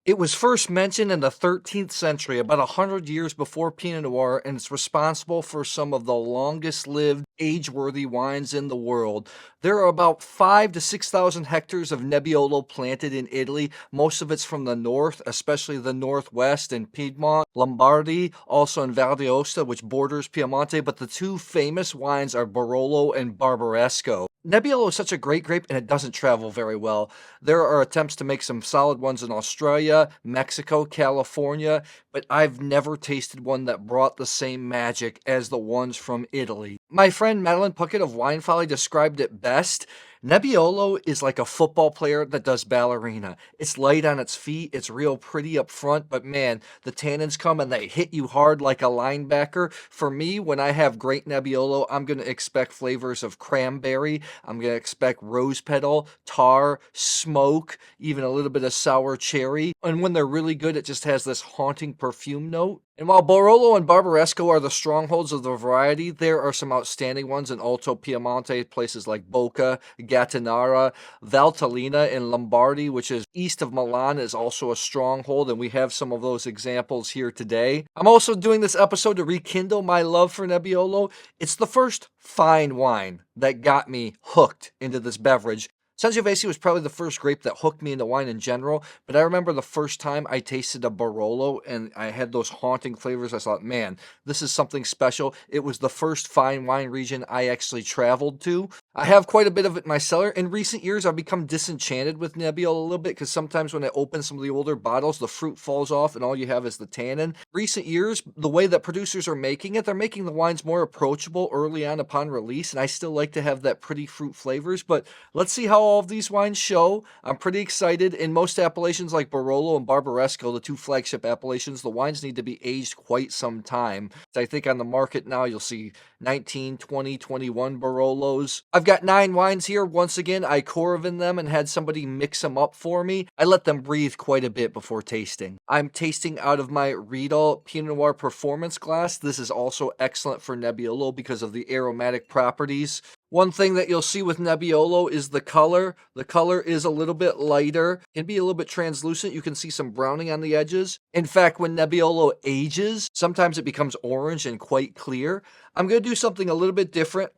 It was first mentioned in the 13th century, about 100 years before Pinot Noir, and it's responsible for some of the longest lived, age-worthy wines in the world. There are about 5 to 6,000 hectares of Nebbiolo planted in Italy. Most of it's from the north, especially the northwest in Piedmont, Lombardy, also in Val d'Aosta, which borders Piemonte, but the two famous wines are Barolo and Barbaresco. Nebbiolo is such a great grape and it doesn't travel very well. There are attempts to make some solid ones in Australia, Mexico, California, but I've never tasted one that brought the same magic as the ones from Italy. My friend Madeline Puckett of Wine Folly described it best. Nebbiolo is like a football player that does ballerina. It's light on its feet, it's real pretty up front, but man, the tannins come and they hit you hard like a linebacker. For me, when I have great Nebbiolo, I'm going to expect flavors of cranberry, I'm going to expect rose petal, tar, smoke, even a little bit of sour cherry. And when they're really good, it just has this haunting perfume note. And while Barolo and Barbaresco are the strongholds of the variety, there are some outstanding ones in Alto Piemonte, places like Bocca, Gattinara, Valtellina in Lombardy, which is east of Milan, is also a stronghold, and we have some of those examples here today. I'm also doing this episode to rekindle my love for Nebbiolo. It's the first fine wine that got me hooked into this beverage. Sangiovese was probably the first grape that hooked me into wine in general, but I remember the first time I tasted a Barolo and I had those haunting flavors. I thought, man, this is something special. It was the first fine wine region I actually traveled to. I have quite a bit of it in my cellar. In recent years, I've become disenchanted with Nebbiolo a little bit because sometimes when I open some of the older bottles, the fruit falls off and all you have is the tannin. Recent years, the way that producers are making it, they're making the wines more approachable early on upon release, and I still like to have that pretty fruit flavors, but let's see how all of these wines show. I'm pretty excited. In most appellations like Barolo and Barbaresco, the two flagship appellations, the wines need to be aged quite some time. I think on the market now you'll see 19, 20, 21 Barolos. I've got 9 wines here. Once again, I Coravin them and had somebody mix them up for me. I let them breathe quite a bit before tasting. I'm tasting out of my Riedel Pinot Noir Performance glass. This is also excellent for Nebbiolo because of the aromatic properties. One thing that you'll see with Nebbiolo is the color. The color is a little bit lighter, can be a little bit translucent. You can see some browning on the edges. In fact, when Nebbiolo ages, sometimes it becomes orange and quite clear. I'm going to do something a little bit different.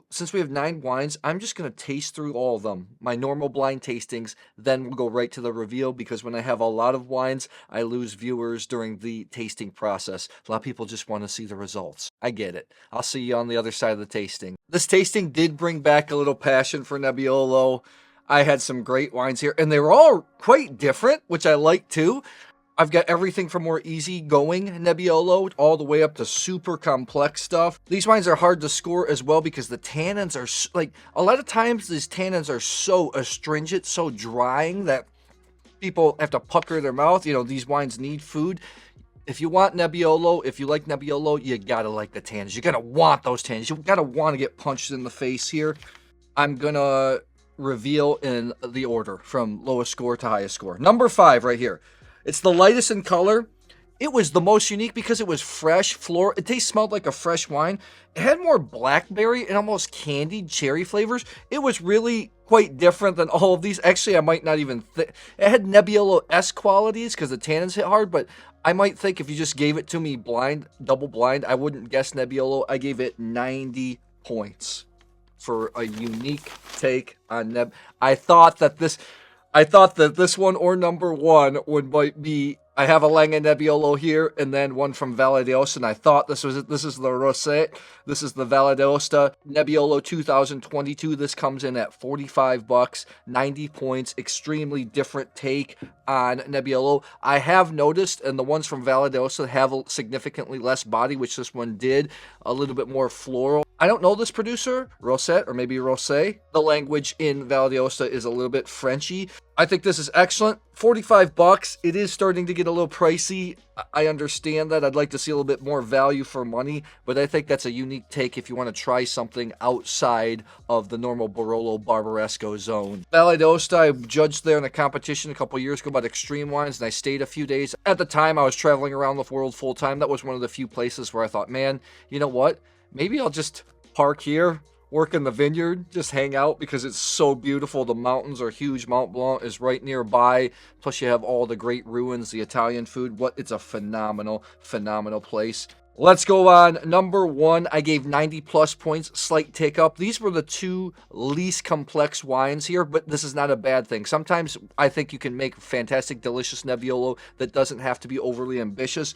Since we have 9 wines, I'm just going to taste through all of them. My normal blind tastings, then we'll go right to the reveal because when I have a lot of wines, I lose viewers during the tasting process. A lot of people just want to see the results. I get it. I'll see you on the other side of the tasting. This tasting did bring back a little passion for Nebbiolo. I had some great wines here, and they were all quite different, which I like too. I've got everything from more easygoing Nebbiolo all the way up to super complex stuff. These wines are hard to score as well because the tannins are, like, a lot of times these tannins are so astringent, so drying that people have to pucker their mouth. You know, these wines need food. If you want Nebbiolo, if you like Nebbiolo, you gotta like the tannins. You gotta want those tannins. You gotta want to get punched in the face here. I'm gonna reveal in the order from lowest score to highest score. Number 5 right here. It's the lightest in color. It was the most unique because it was fresh, floral. It smelled like a fresh wine. It had more blackberry and almost candied cherry flavors. It was really quite different than all of these. Actually, I might not even think. It had Nebbiolo-esque qualities because the tannins hit hard, but I might think if you just gave it to me blind, double blind, I wouldn't guess Nebbiolo. I gave it 90 points for a unique take on Neb. I thought that this one or number 1 might be. I have a Lange Nebbiolo here, and then one from Vallée d'Aosta, and I thought this was it. This is the Rosset. This is the Vallée d'Aosta Nebbiolo 2022. This comes in at $45, 90 points. Extremely different take on Nebbiolo. I have noticed, and the ones from Vallée d'Aosta have a significantly less body, which this one did. A little bit more floral. I don't know this producer, Rosset, or maybe Rosé. The language in Vallée d'Aosta is a little bit Frenchy. I think this is excellent. $45. It is starting to get a little pricey. I understand that. I'd like to see a little bit more value for money, but I think that's a unique take if you want to try something outside of the normal Barolo Barbaresco zone. Vallée d'Aosta, I judged there in a competition a couple years ago about extreme wines, and I stayed a few days. At the time, I was traveling around the world full time. That was one of the few places where I thought, man, you know what? Maybe I'll just park here work in the vineyard, just hang out because it's so beautiful. The mountains are huge. Mount Blanc is right nearby. Plus you have all the great ruins, the Italian food. It's a phenomenal, phenomenal place. Let's go on. Number 1, I gave 90 plus points, slight tick up. These were the 2 least complex wines here, but this is not a bad thing. Sometimes I think you can make fantastic, delicious Nebbiolo that doesn't have to be overly ambitious.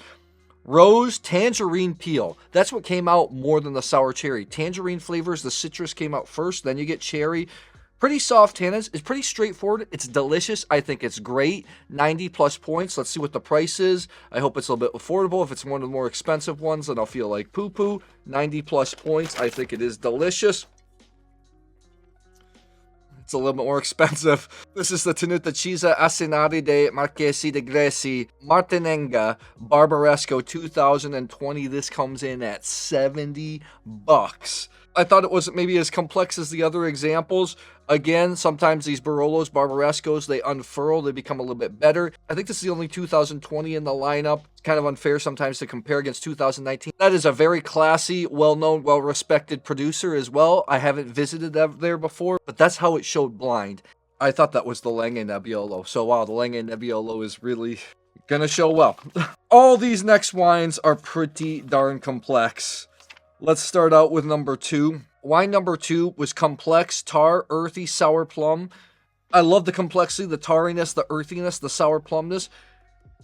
Rose, tangerine, peel. That's what came out more than the sour cherry. Tangerine flavors, the citrus came out first, then you get cherry. Pretty soft tannins. It's pretty straightforward. It's delicious. I think it's great. 90 plus points. Let's see what the price is. I hope it's a little bit affordable. If it's one of the more expensive ones, then I'll feel like poo-poo. 90 plus points. I think it is delicious. It's a little bit more expensive. This is the Tenuta Cisa Asinari de Marchesi de Gresy Martinenga Barbaresco 2020. This comes in at $70. I thought it wasn't maybe as complex as the other examples. Again, sometimes these Barolos, Barbarescos, they unfurl, they become a little bit better. I think this is the only 2020 in the lineup. It's kind of unfair sometimes to compare against 2019. That is a very classy, well-known, well-respected producer as well. I haven't visited there before, but that's how it showed blind. I thought that was the Langhe Nebbiolo. So wow, the Langhe Nebbiolo is really gonna show well. All these next wines are pretty darn complex. Let's start out with number 2. Wine number 2 was complex, tar, earthy, sour plum. I love the complexity, the tarriness, the earthiness, the sour plumness.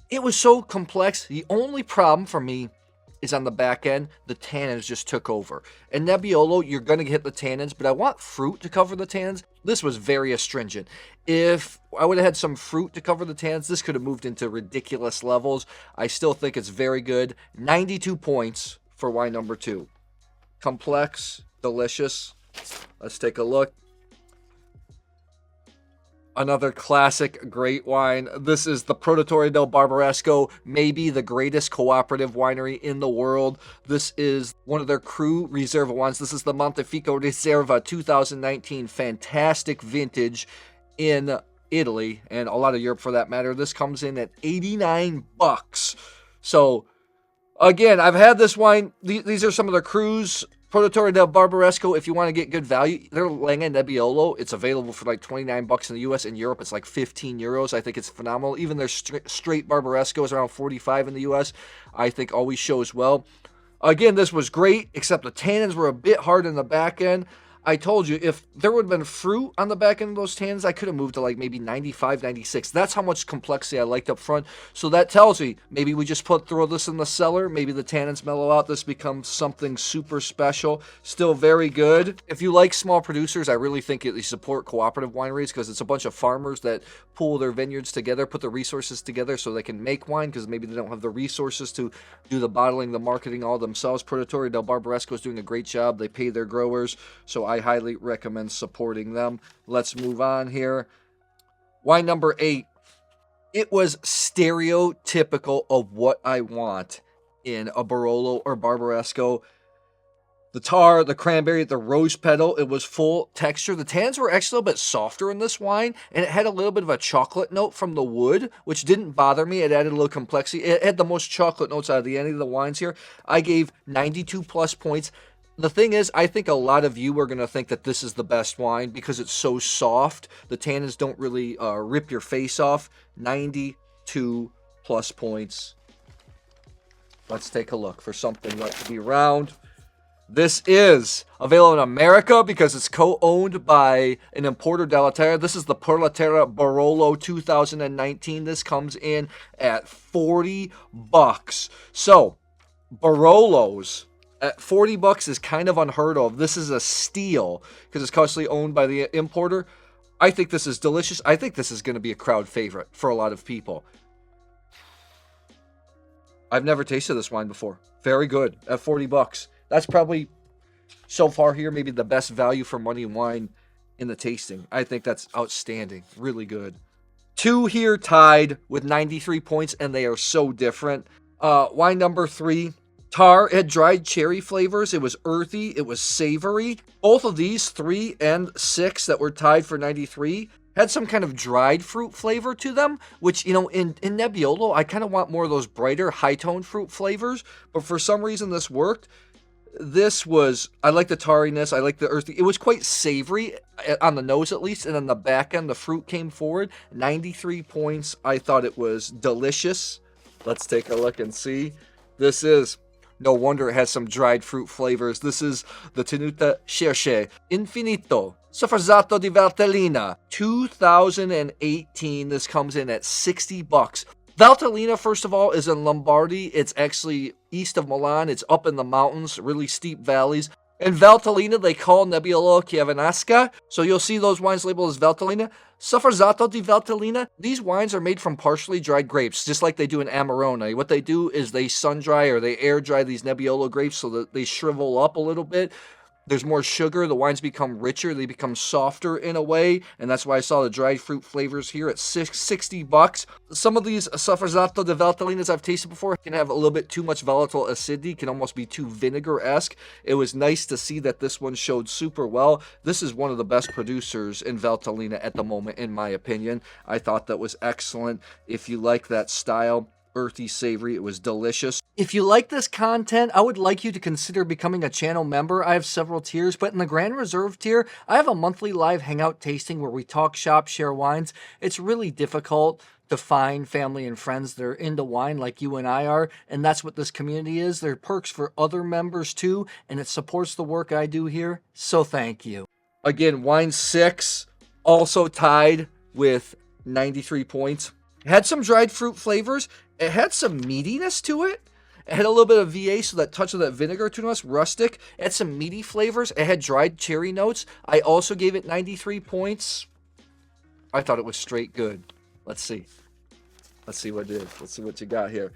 It was so complex. The only problem for me is on the back end, the tannins just took over. In Nebbiolo, you're going to hit the tannins, but I want fruit to cover the tannins. This was very astringent. If I would have had some fruit to cover the tannins, this could have moved into ridiculous levels. I still think it's very good. 92 points for wine number 2. Complex, delicious. Let's take a look. Another classic great wine. This is the Produttori del Barbaresco, maybe the greatest cooperative winery in the world. This is one of their Cru Riserva wines. This is the Montefico Riserva 2019. Fantastic vintage in Italy and a lot of Europe for that matter. This comes in at $89. So again, I've had this wine. These are some of the Crus. Produttori del Barbaresco, if you want to get good value, their Langhe Nebbiolo, it's available for like $29 in the US. In Europe, it's like 15 euros. I think it's phenomenal. Even their straight Barbaresco is around 45 in the US. I think always shows well. Again, this was great, except the tannins were a bit hard in the back end. I told you, if there would have been fruit on the back end of those tannins, I could have moved to like maybe 95, 96. That's how much complexity I liked up front. So that tells me, maybe we just throw this in the cellar. Maybe the tannins mellow out. This becomes something super special. Still very good. If you like small producers, I really think you support cooperative wineries because it's a bunch of farmers that pool their vineyards together, put the resources together so they can make wine because maybe they don't have the resources to do the bottling, the marketing all themselves. Produttori del Barbaresco is doing a great job. They pay their growers. So I highly recommend supporting them. Let's move on here. Wine number 8. It was stereotypical of what I want in a Barolo or Barbaresco. The tar, the cranberry, the rose petal, it was full texture. The tannins were actually a little bit softer in this wine, and it had a little bit of a chocolate note from the wood, which didn't bother me. It added a little complexity. It had the most chocolate notes out of any of the wines here. I gave 92 plus points. The thing is, I think a lot of you are going to think that this is the best wine because it's so soft. The tannins don't really rip your face off. 92 plus points. Let's take a look for something like to be round. This is available in America because it's co-owned by an importer, della Terra. This is the Perla Terra Barolo 2019. This comes in at $40. So, Barolos at $40 is kind of unheard of. This is a steal because it's constantly owned by the importer. I think this is delicious. I think this is going to be a crowd favorite for a lot of people. I've never tasted this wine before. Very good at $40. That's probably, so far here, maybe the best value for money wine in the tasting. I think that's outstanding. Really good. 2 here tied with 93 points, and they are so different. Wine number 3. Tar. It had dried cherry flavors. It was earthy. It was savory. Both of these, 3 and 6 that were tied for 93, had some kind of dried fruit flavor to them, which, you know, in Nebbiolo, I kind of want more of those brighter, high-toned fruit flavors. But for some reason, this worked. This was, I like the tarriness, I like the earthy. It was quite savory on the nose at least, and on the back end, the fruit came forward. 93 points. I thought it was delicious. Let's take a look and see. This is, no wonder it has some dried fruit flavors. This is the Tenuta Scerscé Infinito Sofferzato di Valtellina 2018. This comes in at $60. Valtellina, first of all, is in Lombardy. It's actually east of Milan. It's up in the mountains, really steep valleys. And Valtellina, they call Nebbiolo Chiavenasca. So you'll see those wines labeled as Valtellina. Sofferzato di Valtellina. These wines are made from partially dried grapes, just like they do in Amarone. What they do is they sun dry or they air dry these Nebbiolo grapes so that they shrivel up a little bit. There's more sugar. The wines become richer. They become softer in a way. And that's why I saw the dried fruit flavors here at $60. Some of these Sofferzato di Valtellinas I've tasted before can have a little bit too much volatile acidity, can almost be too vinegar-esque. It was nice to see that this one showed super well. This is one of the best producers in Valtellina at the moment, in my opinion. I thought that was excellent. If you like that style, earthy, savory, it was delicious. If you like this content, I would like you to consider becoming a channel member. I have several tiers, but in the Grand Reserve tier, I have a monthly live hangout tasting where we talk shop, share wines. It's really difficult to find family and friends that are into wine like you and I are, and that's what this community is. There are perks for other members too, and it supports the work I do here, so thank you. Again, wine 6, also tied with 93 points. It had some dried fruit flavors. It had some meatiness to it. It had a little bit of VA, so that touch of that vinegar to us, rustic. It had some meaty flavors. It had dried cherry notes. I also gave it 93 points. I thought it was straight good. Let's see. Let's see what it is. Let's see what you got here.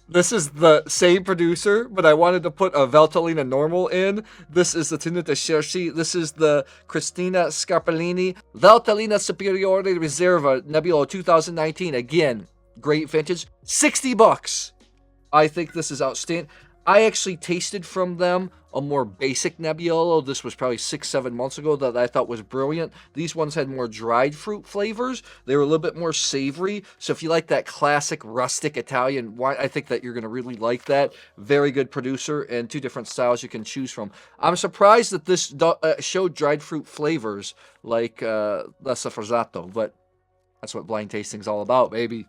This is the same producer, but I wanted to put a Valtellina normal in. This is the Tenuta Scerscé. This is the Cristina Scarpellini Valtellina Superiore Riserva Nebbiolo 2019. Again, great vintage. $60. I think this is outstanding. I actually tasted from them a more basic Nebbiolo. This was probably 6-7 months ago that I thought was brilliant. These ones had more dried fruit flavors. They were a little bit more savory. So if you like that classic rustic Italian wine, I think that you're going to really like that. Very good producer and 2 different styles you can choose from. I'm surprised that this showed dried fruit flavors like La Sofferzato, but that's what blind tasting's all about, baby.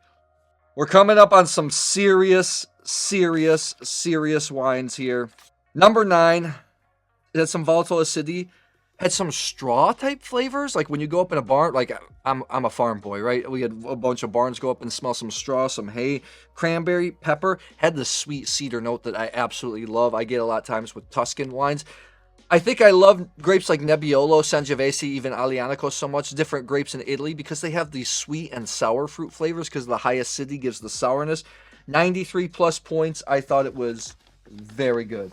We're coming up on some serious wines here. Number 9, it had some volatile acidity, had some straw type flavors. Like when you go up in a barn, like I'm a farm boy, right? We had a bunch of barns go up and smell some straw, some hay, cranberry, pepper. Had the sweet cedar note that I absolutely love. I get a lot of times with Tuscan wines. I think I love grapes like Nebbiolo, Sangiovese, even Aglianico so much, different grapes in Italy, because they have these sweet and sour fruit flavors because the high acidity gives the sourness. 93 plus points. I thought it was very good.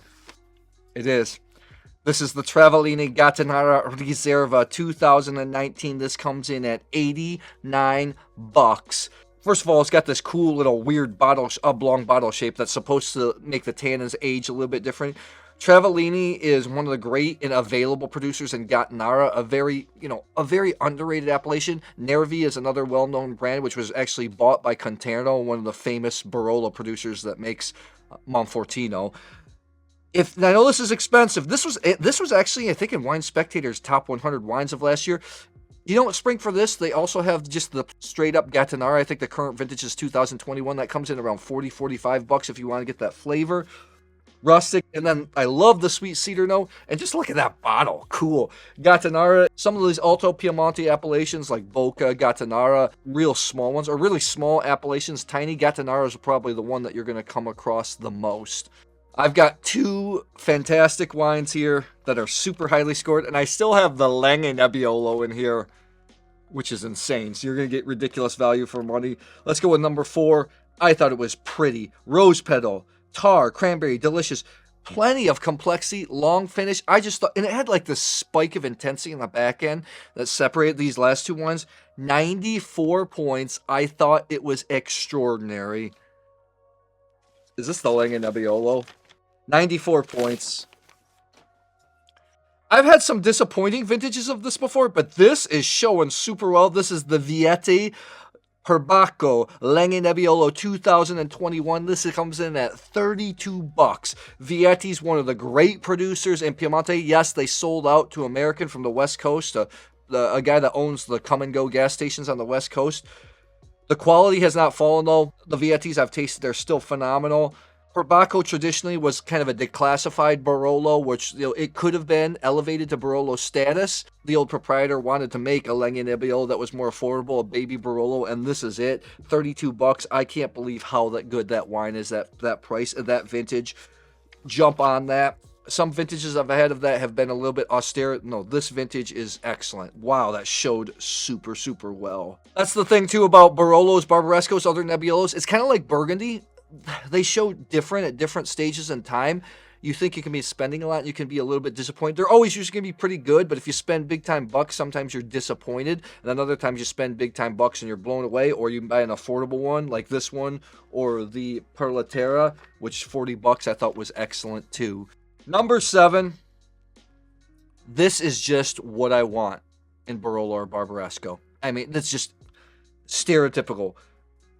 It is. This is the Traviglini Gattinara Riserva 2019. This comes in at $89. First of all, it's got this cool little weird bottle, oblong bottle shape that's supposed to make the tannins age a little bit different. Traviglini is one of the great and available producers in Gattinara, a very underrated appellation. Nervi is another well-known brand, which was actually bought by Conterno, one of the famous Barolo producers that makes Monfortino. I know this is expensive. This was actually, I think, in Wine Spectator's top 100 wines of last year. You don't spring for this. They also have just the straight-up Gattinara. I think the current vintage is 2021. That comes in around $40-45 if you want to get that flavor. Rustic, and then I love the sweet cedar note, and just look at that bottle, cool. Gattinara, some of these Alto Piemonte appellations like Bocca, Gattinara, real small ones, or really small appellations, tiny. Gattinara is probably the one that you're going to come across the most. I've got 2 fantastic wines here that are super highly scored, and I still have the Lange Nebbiolo in here, which is insane, so you're going to get ridiculous value for money. Let's go with number 4. I thought it was pretty. Rose petal. Tar, cranberry, delicious, plenty of complexity, long finish. I just thought, and it had like this spike of intensity in the back end that separated these last 2 ones. 94 points. I thought it was extraordinary. Is this the Lange Nebbiolo? 94 points. I've had some disappointing vintages of this before, but this is showing super well. This is the Vallée Perbacco Legno Nebbiolo 2021. This comes in at $32. Vietti's one of the great producers in Piemonte. Yes, they sold out to American from the West Coast, a guy that owns the Come and Go gas stations on the West Coast. The quality has not fallen though. The Vietti's I've tasted, they're still phenomenal. Perbacco traditionally was kind of a declassified Barolo, which it could have been elevated to Barolo status. The old proprietor wanted to make a Legno Nebbiolo that was more affordable, a baby Barolo, and this is it. $32. I can't believe how that good that wine is, that price, that vintage. Jump on that. Some vintages I've had of that have been a little bit austere. No, this vintage is excellent. Wow, that showed super, super well. That's the thing, too, about Barolos, Barbarescos, other Nebbiolos. It's kind of like Burgundy. They show different at different stages in time. You think you can be spending a lot and you can be a little bit disappointed. They're always usually going to be pretty good, but if you spend big time bucks, sometimes you're disappointed. And then other times you spend big time bucks and you're blown away, or you buy an affordable one like this one or the Perla Terra, which $40 I thought was excellent too. Number 7. This is just what I want in Barolo or Barbaresco. I mean, that's just stereotypical.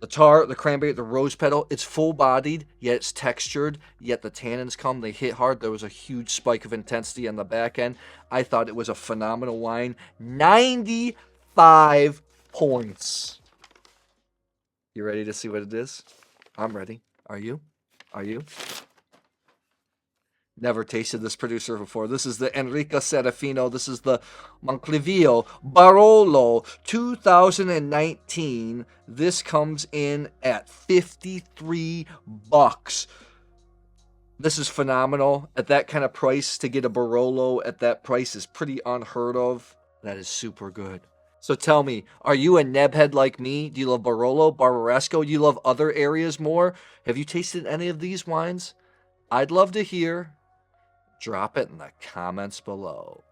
The tar, the cranberry, the rose petal, it's full-bodied, yet it's textured, yet the tannins come, they hit hard. There was a huge spike of intensity on the back end. I thought it was a phenomenal wine. 95 points. You ready to see what it is? I'm ready. Are you? Are you? Never tasted this producer before. This is the Enrico Serafino. This is the Monclivio Barolo 2019. This comes in at $53. This is phenomenal. At that kind of price, to get a Barolo at that price is pretty unheard of. That is super good. So tell me, are you a Nebhead like me? Do you love Barolo, Barbaresco? Do you love other areas more? Have you tasted any of these wines? I'd love to hear. Drop it in the comments below.